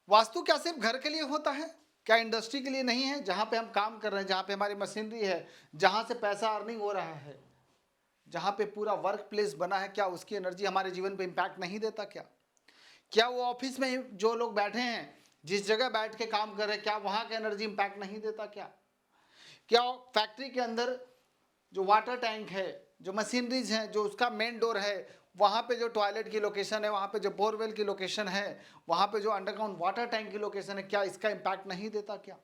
वास्तु क्या सिर्फ घर के लिए होता है? क्या इंडस्ट्री के लिए नहीं है? जहाँ पे हम काम कर रहे हैं, जहाँ पे हमारी मशीनरी है, जहाँ से पैसा अर्निंग हो रहा है, जहाँ पे पूरा वर्क प्लेस बना है, क्या उसकी एनर्जी हमारे जीवन पे इम्पैक्ट नहीं देता क्या? क्या वो ऑफिस में ही जो लोग बैठे हैं, जिस जगह बैठ के काम कर रहे हैं, क्या वहाँ का एनर्जी इम्पैक्ट नहीं देता क्या? क्या फैक्ट्री के अंदर जो वाटर टैंक है, जो मशीनरीज हैं, जो उसका मेन डोर है, वहाँ पे जो टॉयलेट की लोकेशन है, वहाँ पे जो बोरवेल की लोकेशन है, वहाँ पे जो अंडरग्राउंड वाटर टैंक की लोकेशन है, क्या इसका इम्पैक्ट नहीं देता क्या?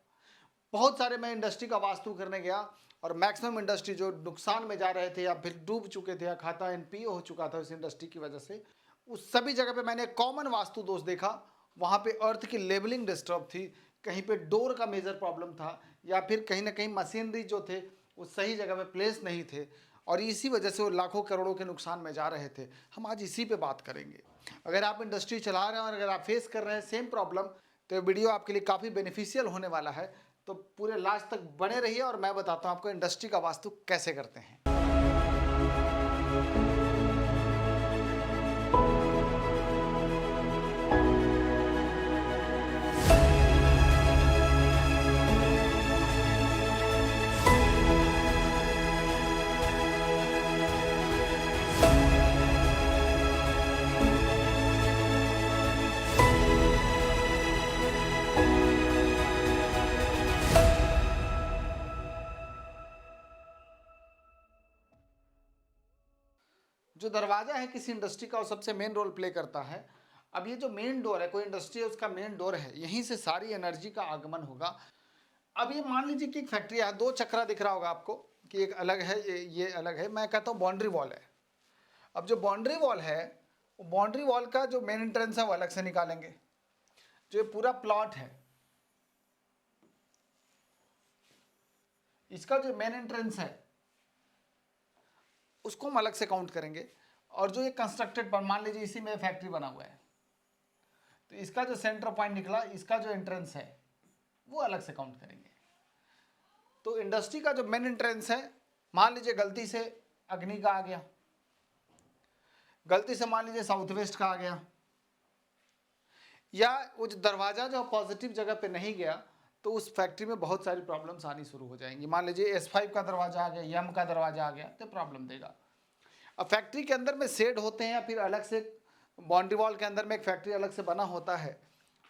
बहुत सारे मैं इंडस्ट्री का वास्तु करने गया और मैक्सिमम इंडस्ट्री जो नुकसान में जा रहे थे या फिर डूब चुके थे या खाता एनपीओ हो चुका था इस इंडस्ट्री की वजह से, उस सभी जगह पे मैंने कॉमन वास्तु दोष देखा। वहाँ पे अर्थ की लेवलिंग डिस्टर्ब थी, कहीं पे डोर का मेजर प्रॉब्लम था, या फिर कहीं ना कहीं मशीनरी जो थे वो सही जगह पे प्लेस नहीं थे, और इसी वजह से वो लाखों करोड़ों के नुकसान में जा रहे थे। हम आज इसी पे बात करेंगे। अगर आप इंडस्ट्री चला रहे हैं और अगर आप फेस कर रहे हैं सेम प्रॉब्लम, तो ये वीडियो आपके लिए काफ़ी बेनिफिशियल होने वाला है। तो पूरे लास्ट तक बने रहिए और मैं बताता हूँ आपको इंडस्ट्री का वास्तु कैसे करते हैं। जो दरवाजा है किसी इंडस्ट्री का वो सबसे मेन रोल प्ले करता है। अब ये जो मेन डोर है, कोई इंडस्ट्री है उसका मेन डोर है, यहीं से सारी एनर्जी का आगमन होगा। अब ये मान लीजिए कि एक फैक्ट्री है, दो चक्रा दिख रहा होगा आपको कि एक अलग है, ये अलग है। मैं कहता हूँ बाउंड्री वॉल है। अब जो बाउंड्री वॉल है, वो बाउंड्री वॉल का जो मेन एंट्रेंस है वो अलग से निकालेंगे। जो ये पूरा प्लॉट है, इसका जो मेन एंट्रेंस है उसको हम अलग से काउंट करेंगे। और जो ये कंस्ट्रक्टेड पर, मान लीजिए इसी में फैक्ट्री बना हुआ है, तो इसका जो सेंटर पॉइंट निकला, इसका जो एंट्रेंस है वो अलग से काउंट करेंगे। तो इंडस्ट्री का जो मेन एंट्रेंस है, मान लीजिए गलती से अग्नि का आ गया, गलती से मान लीजिए साउथ वेस्ट का आ गया, या वो जो दरवाजा जो पॉजिटिव जगह पे नहीं गया, तो उस फैक्ट्री में बहुत सारी प्रॉब्लम्स आनी शुरू हो जाएंगी। मान लीजिए S5 का दरवाजा आ गया, यम का दरवाजा आ गया, तो प्रॉब्लम देगा। अब फैक्ट्री के अंदर में शेड होते हैं या फिर अलग से बाउंड्री वॉल के अंदर में एक फैक्ट्री अलग से बना होता है,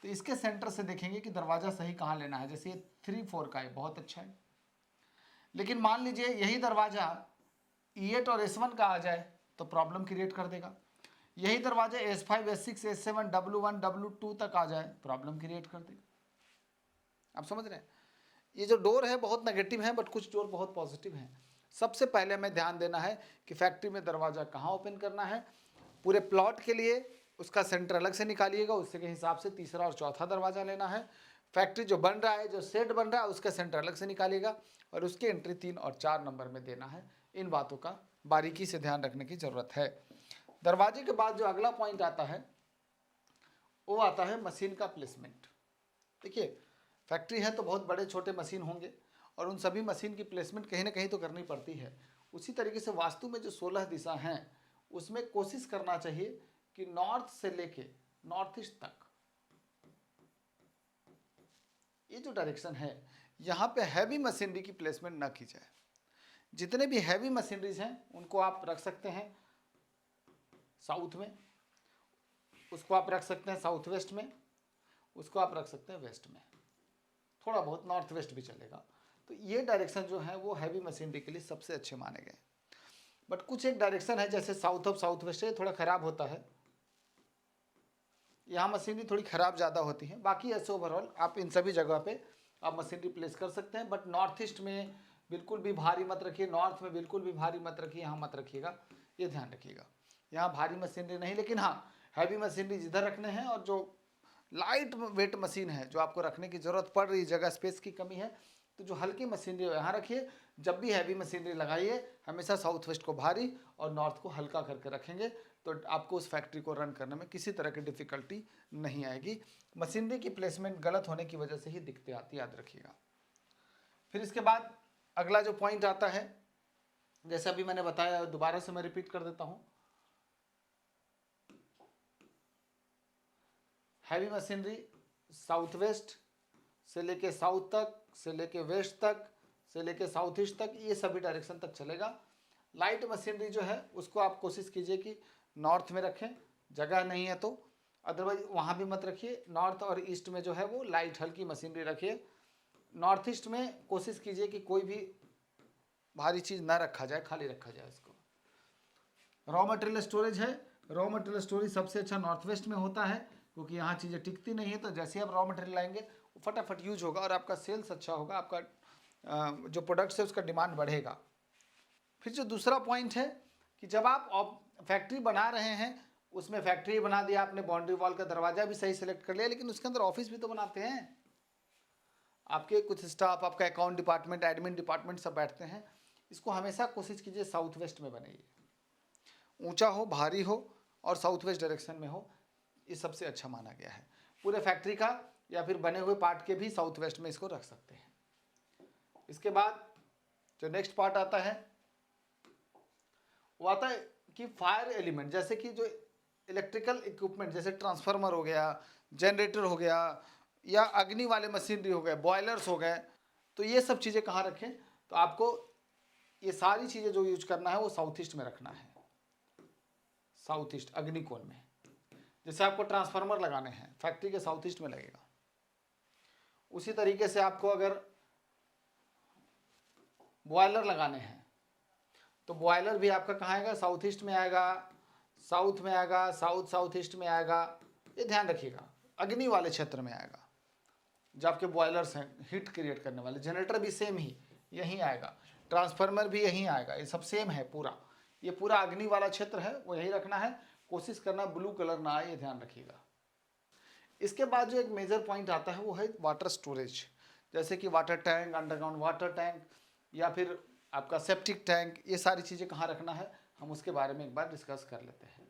तो इसके सेंटर से देखेंगे कि दरवाजा सही कहाँ लेना है। जैसे ये 3-4 का है, बहुत अच्छा है। लेकिन मान लीजिए यही दरवाजा E8 और S1 का आ जाए तो प्रॉब्लम क्रिएट कर देगा। यही दरवाजा S5, S6, S7, W1, W2 तक आ जाए, प्रॉब्लम क्रिएट कर देगा। आप समझ रहे हैं? ये जो डोर है बहुत नेगेटिव है, बट कुछ डोर बहुत पॉजिटिव हैं। सबसे पहले हमें ध्यान देना है कि फैक्ट्री में दरवाजा कहाँ ओपन करना है। पूरे प्लॉट के लिए उसका सेंटर अलग से निकालिएगा, उससे के हिसाब से तीसरा और चौथा दरवाजा लेना है। फैक्ट्री जो बन रहा है, जो सेट बन रहा है, उसका सेंटर अलग से निकालिएगा और उसकी एंट्री 3 और 4 नंबर में देना है। इन बातों का बारीकी से ध्यान रखने की ज़रूरत है। दरवाजे के बाद जो अगला पॉइंट आता है वो आता है मशीन का प्लेसमेंट। देखिए, फैक्ट्री है तो बहुत बड़े छोटे मशीन होंगे और उन सभी मशीन की प्लेसमेंट कहीं ना कहीं तो करनी पड़ती है। उसी तरीके से वास्तु में जो 16 दिशा हैं उसमें कोशिश करना चाहिए कि नॉर्थ से लेके नॉर्थ ईस्ट तक ये जो डायरेक्शन है, यहाँ पे हैवी मशीनरी की प्लेसमेंट ना की जाए। जितने भी हैवी मशीनरीज हैं उनको आप रख सकते हैं साउथ में, उसको आप रख सकते हैं साउथ वेस्ट में, उसको आप रख सकते हैं वेस्ट में, थोड़ा बहुत नॉर्थ वेस्ट भी चलेगा। तो ये डायरेक्शन जो है वो हैवी मशीनरी के लिए सबसे अच्छे माने गए। बट कुछ एक डायरेक्शन है जैसे साउथ ऑफ साउथ वेस्ट, ये थोड़ा ख़राब होता है, यहाँ मशीनरी थोड़ी ख़राब ज़्यादा होती है। बाकी ऐसे ओवरऑल आप इन सभी जगह पे आप मशीनरी प्लेस कर सकते हैं। बट नॉर्थ ईस्ट में बिल्कुल भी भारी मत रखिए, नॉर्थ में बिल्कुल भी भारी मत रखिए, यहाँ मत रखिएगा, ये ध्यान रखिएगा। यहाँ भारी मशीनरी नहीं, लेकिन हाँ हैवी मशीनरी जिधर रखने हैं और जो लाइट वेट मशीन है जो आपको रखने की ज़रूरत पड़ रही, जगह स्पेस की कमी है, तो जो हल्की मशीनरी है यहाँ रखिए। जब भी हैवी मशीनरी लगाइए हमेशा साउथ वेस्ट को भारी और नॉर्थ को हल्का करके रखेंगे, तो आपको उस फैक्ट्री को रन करने में किसी तरह की डिफ़िकल्टी नहीं आएगी। मशीनरी की प्लेसमेंट गलत होने की वजह से ही दिक्कतें आती, याद रखिएगा। फिर इसके बाद अगला जो पॉइंट आता है, जैसे अभी मैंने बताया, दोबारा से मैं रिपीट कर देता हूँ। हैवी मशीनरी साउथ वेस्ट से लेके साउथ तक, से लेके वेस्ट तक, से लेके साउथ ईस्ट तक, ये सभी डायरेक्शन तक चलेगा। लाइट मशीनरी जो है उसको आप कोशिश कीजिए कि नॉर्थ में रखें, जगह नहीं है तो, अदरवाइज वहाँ भी मत रखिए। नॉर्थ और ईस्ट में जो है वो लाइट हल्की मशीनरी रखिए। नॉर्थ ईस्ट में कोशिश कीजिए कि कोई भी भारी चीज़ ना रखा जाए, खाली रखा जाए इसको। रॉ मटेरियल स्टोरेज है, रॉ मटेरियल स्टोरेज सबसे अच्छा नॉर्थ वेस्ट में होता है, क्योंकि यहाँ चीज़ें टिकती नहीं है, तो जैसे ही आप रॉ मटेरियल लाएंगे वो फटाफट यूज होगा और आपका सेल्स अच्छा होगा, आपका जो प्रोडक्ट्स है उसका डिमांड बढ़ेगा। फिर जो दूसरा पॉइंट है कि जब आप फैक्ट्री बना रहे हैं, उसमें फैक्ट्री बना दिया आपने, बाउंड्री वॉल का दरवाजा भी सही सेलेक्ट कर लिया, लेकिन उसके अंदर ऑफिस भी तो बनाते हैं आपके कुछ स्टाफ, आपका अकाउंट डिपार्टमेंट, एडमिन डिपार्टमेंट सब बैठते हैं। इसको हमेशा कोशिश कीजिए साउथ वेस्ट में बनाइए, ऊंचा हो, भारी हो और साउथ वेस्ट डायरेक्शन में हो, ये सबसे अच्छा माना गया है। पूरे फैक्ट्री का या फिर बने हुए पार्ट के भी साउथ वेस्ट में इसको रख सकते हैं। इसके बाद जो नेक्स्ट पार्ट आता है वो आता है कि फायर एलिमेंट, जैसे कि जो इलेक्ट्रिकल इक्विपमेंट जैसे ट्रांसफार्मर हो गया, जनरेटर हो गया, या अग्नि वाले मशीनरी हो गए, बॉयलर्स हो गए, तो ये सब चीज़ें कहाँ रखें? तो आपको ये सारी चीज़ें जो यूज करना है वो साउथ ईस्ट में रखना है, साउथ ईस्ट अग्निकोण में। जैसे आपको ट्रांसफार्मर लगाने हैं, फैक्ट्री के साउथ ईस्ट में लगेगा। उसी तरीके से आपको अगर बॉयलर लगाने हैं तो बॉयलर भी आपका कहाँ आएगा? साउथ ईस्ट में आएगा, साउथ में आएगा, साउथ साउथ ईस्ट में आएगा। ये ध्यान रखिएगा, अग्नि वाले क्षेत्र में आएगा। जो आपके बॉयलर्स हैं हीट क्रिएट करने वाले, जनरेटर भी सेम ही यहीं आएगा, ट्रांसफार्मर भी यहीं आएगा, ये सब सेम है पूरा। ये पूरा अग्नि वाला क्षेत्र है वो यहीं रखना है। कोशिश करना ब्लू कलर ना आए, ये ध्यान रखिएगा। इसके बाद जो एक मेजर पॉइंट आता है वो है वाटर स्टोरेज, जैसे कि water tank, underground water tank, या फिर आपका सेप्टिक टैंक। ये सारी चीज़ें कहाँ रखना है, हम उसके बारे में एक बार डिस्कस कर लेते हैं।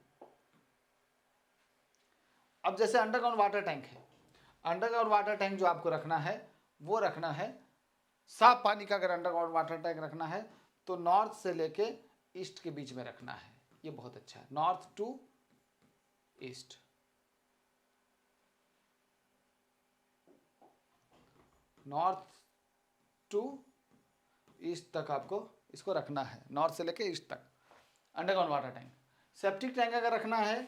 अब जैसे अंडरग्राउंड वाटर टैंक है, अंडरग्राउंड वाटर टैंक जो आपको रखना है वो रखना है साफ पानी का। अगर अंडरग्राउंड वाटर टैंक रखना है तो नॉर्थ से लेके ईस्ट के बीच में रखना है, ये बहुत अच्छा है, north to east. North to east तक आपको इसको रखना है, नॉर्थ से लेके ईस्ट तक underground water tank. Septic tank अगर रखना है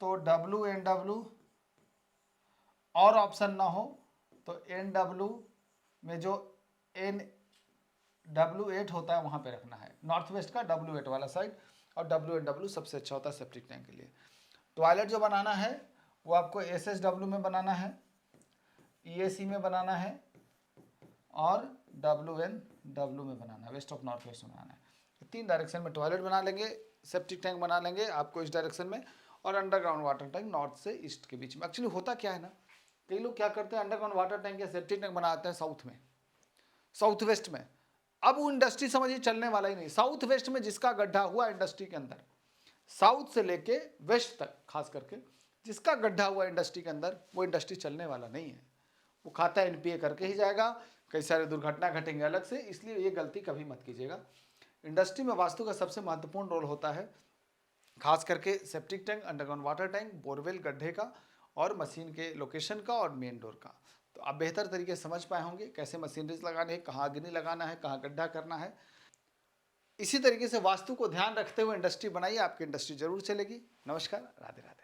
तो WNW, और ऑप्शन ना हो तो NW में जो NW8 होता है वहाँ पे रखना है, नॉर्थ वेस्ट का W8 वाला साइड, और WNW सबसे अच्छा होता है सेप्टिक टैंक के लिए। टॉयलेट जो बनाना है वो आपको SSW में बनाना है, EAC में बनाना है और WNW में बनाना है, वेस्ट ऑफ नॉर्थ वेस्ट में बनाना है। तो 3 डायरेक्शन में टॉयलेट बना लेंगे, सेप्टिक टैंक बना लेंगे आपको इस डायरेक्शन में, और अंडरग्राउंड वाटर टैंक नॉर्थ से ईस्ट के बीच में। एक्चुअली होता क्या है ना, कई लोग क्या करते हैं, अंडरग्राउंड वाटर टैंक या सेप्टिक टैंक बनाते हैं साउथ में, साउथ वेस्ट में। अब वो इंडस्ट्री समझिए चलने वाला ही नहीं। साउथ वेस्ट में जिसका गड्ढा हुआ इंडस्ट्री के अंदर, साउथ से लेके वेस्ट तक खास करके जिसका गड्ढा हुआ इंडस्ट्री के अंदर, वो इंडस्ट्री चलने वाला नहीं है। वो खाता है NPA करके ही जाएगा, कई सारे दुर्घटना घटेंगे अलग से, इसलिए ये गलती कभी मत कीजिएगा। इंडस्ट्री में वास्तु का सबसे महत्वपूर्ण रोल होता है, खास करके septic tank, underground water tank, borewell गड्ढे का, और मशीन के लोकेशन का और मेन डोर का। तो आप बेहतर तरीके से समझ पाए होंगे कैसे मशीनरीज लगाने हैं, कहाँ अग्नि लगाना है, कहाँ गड्ढा करना है। इसी तरीके से वास्तु को ध्यान रखते हुए इंडस्ट्री बनाइए, आपकी इंडस्ट्री जरूर चलेगी। नमस्कार, राधे राधे।